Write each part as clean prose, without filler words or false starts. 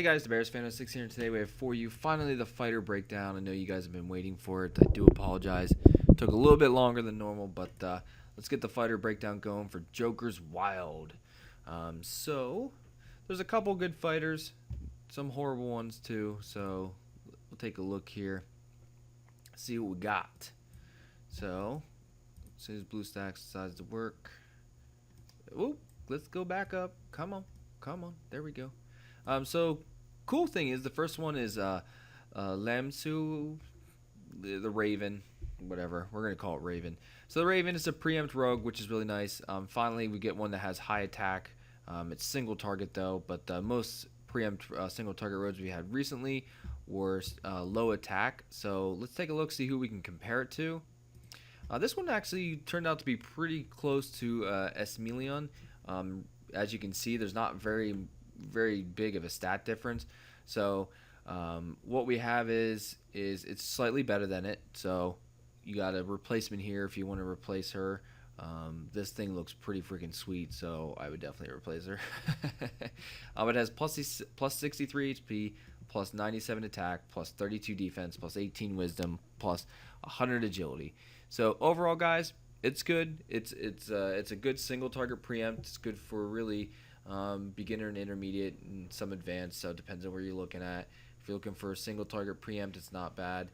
Hey guys, the Bears Fan 06 here, and today we have for you finally the fighter breakdown. I know you guys have been waiting for it. I do apologize. Took a little bit longer than normal, but let's get the fighter breakdown going for Joker's Wild. So there's a couple good fighters, some horrible ones too. So we'll take a look here, see what we got. So as soon as BlueStacks decides to work, oh, let's go back up. Come on, there we go. So cool thing is the first one is Lamsu, the Raven, whatever we're gonna call it Raven. So the Raven is a preempt rogue, which is really nice. Finally, we get one that has high attack. It's single target though, but most preempt single target rogues we had recently were low attack. So let's take a look, see who we can compare it to. This one actually turned out to be pretty close to Esmelion. As you can see, there's not very big of a stat difference. So what we have is it's slightly better than it. So you got a replacement here if you want to replace her. This thing looks pretty freaking sweet, so I would definitely replace her. It has plus 63 HP, plus 97 attack, plus 32 defense, plus 18 wisdom, plus 100 agility. So overall, guys, it's good. It's a good single target preempt. It's good for really beginner and intermediate and some advanced, so it depends on where you're looking at. If you're looking for a single target preempt, it's not bad.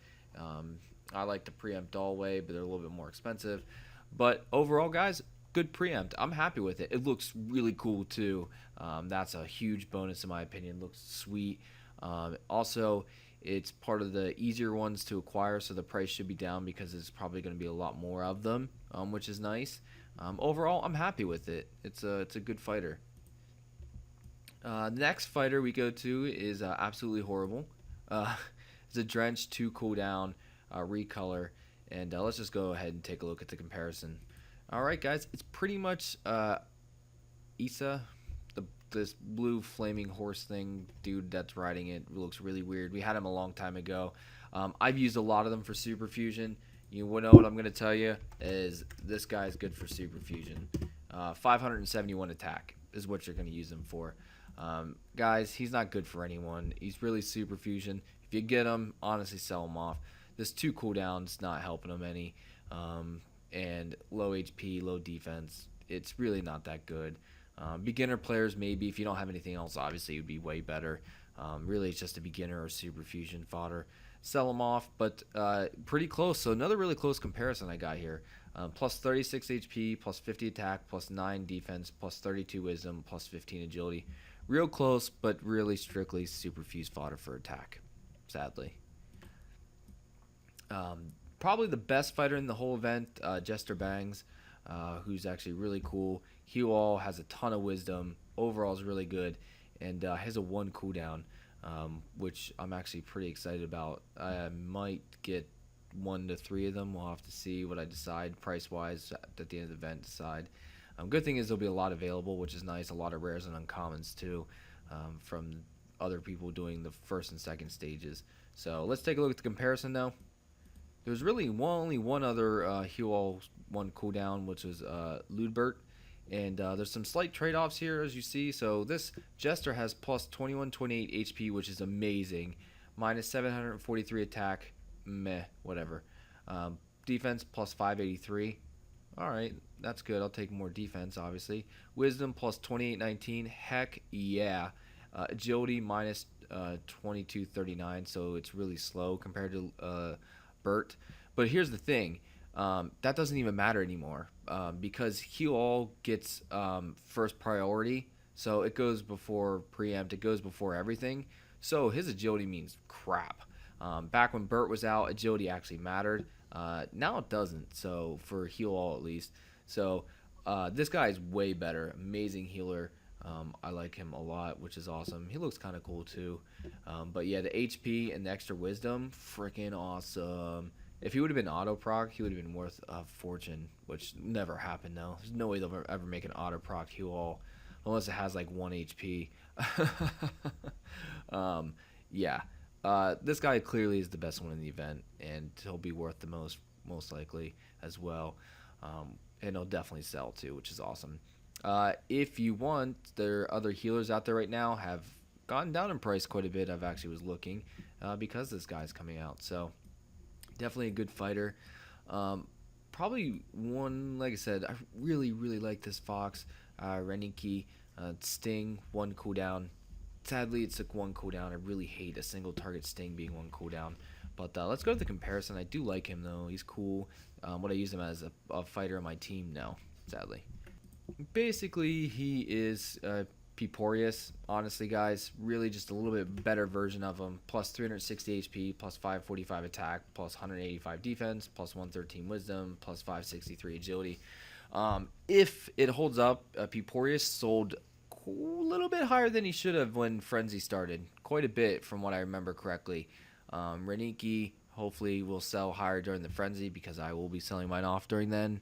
I like the preempt all way, but they're a little bit more expensive. But overall, guys, good preempt. I'm happy with it. It looks really cool too. That's a huge bonus in my opinion. Looks sweet. Also, it's part of the easier ones to acquire, so the price should be down because there's probably going to be a lot more of them, which is nice. Overall, I'm happy with it. It's a good fighter. The next fighter we go to is absolutely horrible. It's a Drench 2 cooldown recolor, and let's just go ahead and take a look at the comparison. Alright guys, it's pretty much Issa, this blue flaming horse thing dude that's riding it. Looks really weird. We had him a long time ago. I've used a lot of them for Super Fusion. You know what I'm going to tell you is this guy's good for Super Fusion. 571 attack is what you're going to use him for. Guys, he's not good for anyone. He's really Super Fusion. If you get him, honestly sell him off. This 2 cooldown's not helping him any. And low HP, low defense. It's really not that good. Beginner players, maybe. If you don't have anything else, obviously it would be way better. Really, it's just a beginner or Super Fusion fodder. Sell them off, but pretty close. So another really close comparison I got here. Plus 36 HP, plus 50 attack, plus 9 defense, plus 32 wisdom, plus 15 agility. Real close, but really strictly Super Fuse fodder for attack, sadly. Probably the best fighter in the whole event, Jester Bangs, who's actually really cool. Heal All, has a ton of wisdom, overall is really good, and has a 1 cooldown, which I'm actually pretty excited about. I might get 1 to 3 of them. We'll have to see what I decide price-wise at the end of the event. Decide. Good thing is there'll be a lot available, which is nice. A lot of rares and uncommons too, from other people doing the first and second stages. So let's take a look at the comparison now. There's really only one other Heal All 1 cooldown, which was Ludbert. And there's some slight trade-offs here, as you see. So this Jester has plus 2128 HP, which is amazing. Minus 743 attack. Meh, whatever. Defense plus 583. Alright, that's good. I'll take more defense, obviously. Wisdom plus 2819. Heck yeah. Agility minus 2239. So it's really slow compared to Bert. But here's the thing. That doesn't even matter anymore because Heal All gets first priority, so it goes before preempt, it goes before everything, so his agility means crap. Back when Bert was out, agility actually mattered. Now it doesn't, so for Heal All at least. So this guy is way better, amazing healer. I like him a lot, which is awesome. He looks kind of cool too. But yeah, the HP and the extra wisdom, freaking awesome. If he would have been auto proc, he would have been worth a fortune, which never happened though. There's no way they'll ever make an auto proc Heal All unless it has like 1 HP. Yeah, this guy clearly is the best one in the event, and he'll be worth the most likely as well. And he'll definitely sell too, which is awesome. If you want, there are other healers out there right now have gone down in price quite a bit. I've actually was looking because this guy's coming out. So definitely a good fighter. Probably one, like I said, I really, really like this Fox. Reniki, Sting, one cooldown. Sadly, it took one cooldown. I really hate a single target Sting being one cooldown. But let's go to the comparison. I do like him, though. He's cool. What I use him as a fighter on my team now, sadly. Basically, he is Piporius. Honestly, guys, really just a little bit better version of him. Plus 360 HP, plus 545 attack, plus 185 defense, plus 113 wisdom, plus 563 agility. If it holds up, Piporius sold a little bit higher than he should have when Frenzy started. Quite a bit, from what I remember correctly. Reniki hopefully will sell higher during the Frenzy because I will be selling mine off during then,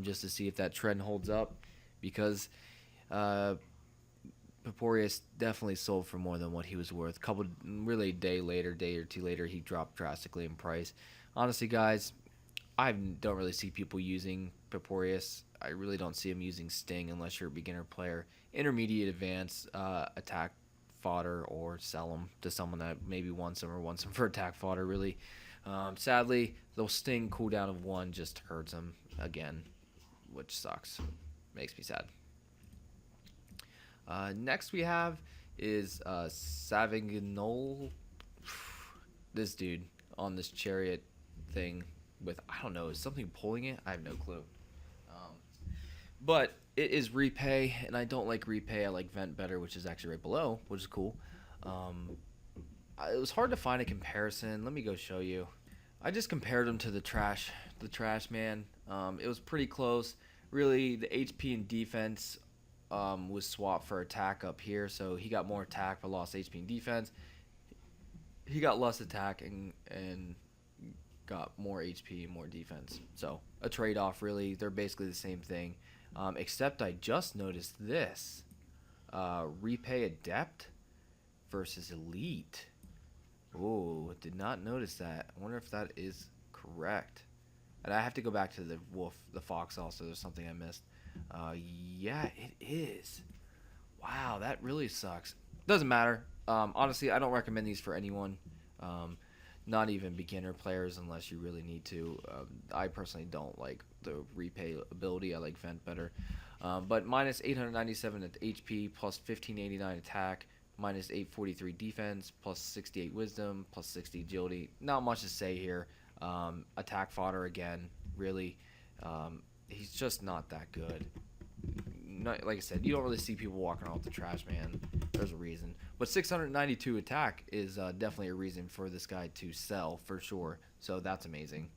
just to see if that trend holds up. Because Piporius definitely sold for more than what he was worth. Really day or two later, he dropped drastically in price. Honestly, guys, I don't really see people using Piporius. I really don't see him using Sting unless you're a beginner player. Intermediate, advanced, attack fodder, or sell him to someone that maybe wants him or wants him for attack fodder, really. Sadly, the Sting cooldown of 1 just hurts him again, which sucks. Makes me sad. Next we have is Savignol. This dude on this chariot thing with, I don't know, is something pulling it? I have no clue. But it is repay, and I don't like repay. I like vent better, which is actually right below, which is cool. It was hard to find a comparison. Let me go show you. I just compared him to the trash man. It was pretty close. Really, the HP and defense was swapped for attack up here, so he got more attack but lost HP and defense. He got less attack and got more HP and more defense. So a trade-off, really. They're basically the same thing, except I just noticed this. Repay Adept versus Elite. Oh, did not notice that. I wonder if that is correct. And I have to go back to the Fox also. There's something I missed. Yeah, it is. Wow, that really sucks. Doesn't matter. Honestly, I don't recommend these for anyone. Not even beginner players unless you really need to. I personally don't like the repay ability. I like vent better. But minus 897 HP, plus 1589 attack, minus 843 defense, plus 68 wisdom, plus 60 agility. Not much to say here. Attack fodder again, really. He's just not that good. Like I said, you don't really see people walking around with the trash man. There's a reason. But 692 attack is definitely a reason for this guy to sell, for sure. So that's amazing.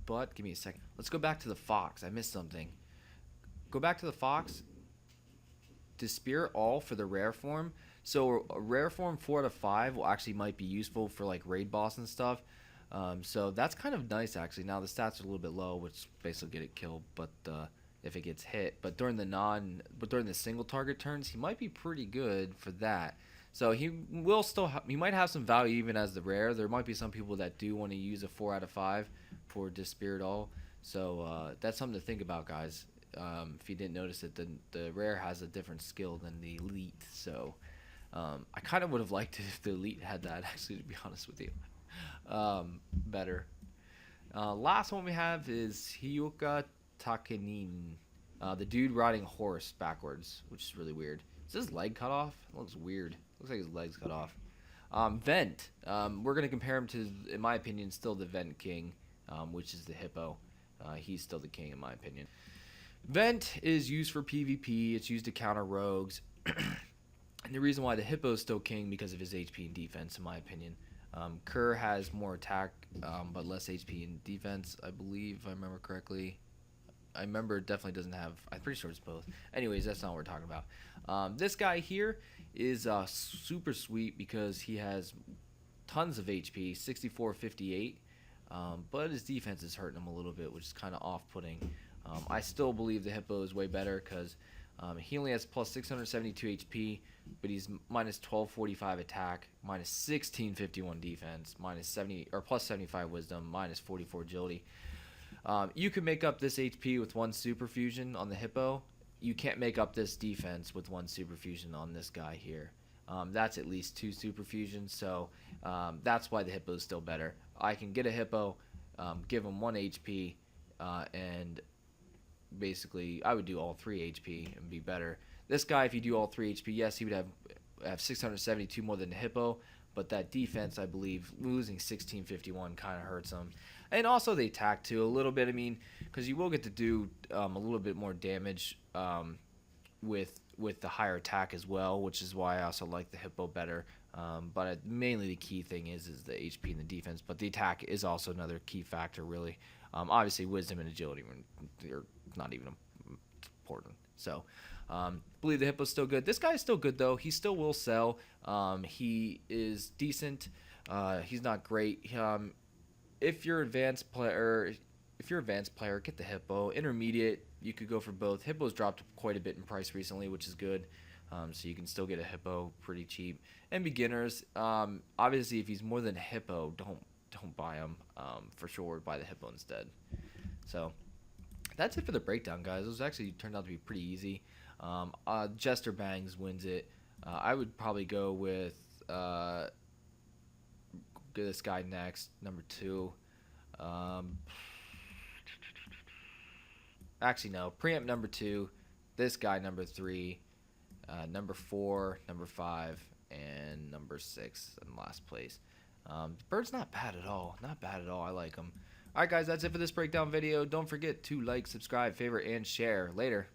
But give me a second. Let's go back to the Fox. I missed something. Go back to the Fox. Dispirit all for the rare form. So a rare form 4 out of 5 will actually might be useful for like raid boss and stuff. So that's kind of nice actually. Now the stats are a little bit low, which basically get it killed, but if it gets hit. But during the single target turns, he might be pretty good for that. So he will still he might have some value even as the rare. There might be some people that do want to use a 4 out of 5 for Dispirit all. So that's something to think about, guys. If you didn't notice it, the rare has a different skill than the elite. So I kind of would have liked it if the elite had that, actually, to be honest with you. Better. Last one we have is Hyuka Takenin, the dude riding a horse backwards, which is really weird. Is his leg cut off? It looks weird. Looks like his leg's cut off. Vent. We're going to compare him to, in my opinion, still the Vent King, which is the Hippo. He's still the king, in my opinion. Vent is used for PvP. It's used to counter rogues. And the reason why the Hippo is still king because of his HP and defense, in my opinion. Kerr has more attack, but less HP and defense, I believe, if I remember correctly. I remember it definitely doesn't have, I'm pretty sure it's both. Anyways, that's not what we're talking about. This guy here is super sweet because he has tons of HP, 6458, but his defense is hurting him a little bit, which is kind of off-putting. I still believe the Hippo is way better because he only has plus 672 HP, but he's minus 1245 attack, minus 1651 defense, minus 70 or plus 75 wisdom, minus 44 agility. You can make up this HP with one super fusion on the Hippo. You can't make up this defense with one super fusion on this guy here. That's at least 2 super fusions, so that's why the hippo is still better. I can get a hippo, give him 1 HP, and basically I would do all 3 HP and be better. This guy, if you do all 3 HP, yes, he would have 672 more than the hippo, but that defense, I believe, losing 1651 kind of hurts him. And also the attack too, a little bit. I mean, because you will get to do a little bit more damage with the higher attack as well, which is why I also like the hippo better. But mainly the key thing is the HP and the defense, but the attack is also another key factor, really. Obviously, wisdom and agility are not even important. So, believe the hippo's still good. This guy is still good though. He still will sell. He is decent. He's not great. If you're advanced player, get the hippo. Intermediate, you could go for both. Hippo's dropped quite a bit in price recently, which is good. So you can still get a hippo pretty cheap. And beginners, obviously, if he's more than a hippo, don't buy him. For sure, buy the hippo instead. So that's it for the breakdown, guys. It was actually turned out to be pretty easy. Jester Bangs wins it. I would probably go with this guy next, number 2. Actually, no. Preempt number 2. This guy number 3. Number 4, number 5, and number 6 in last place. Bird's not bad at all. Not bad at all. I like him. All right, guys. That's it for this breakdown video. Don't forget to like, subscribe, favorite, and share. Later.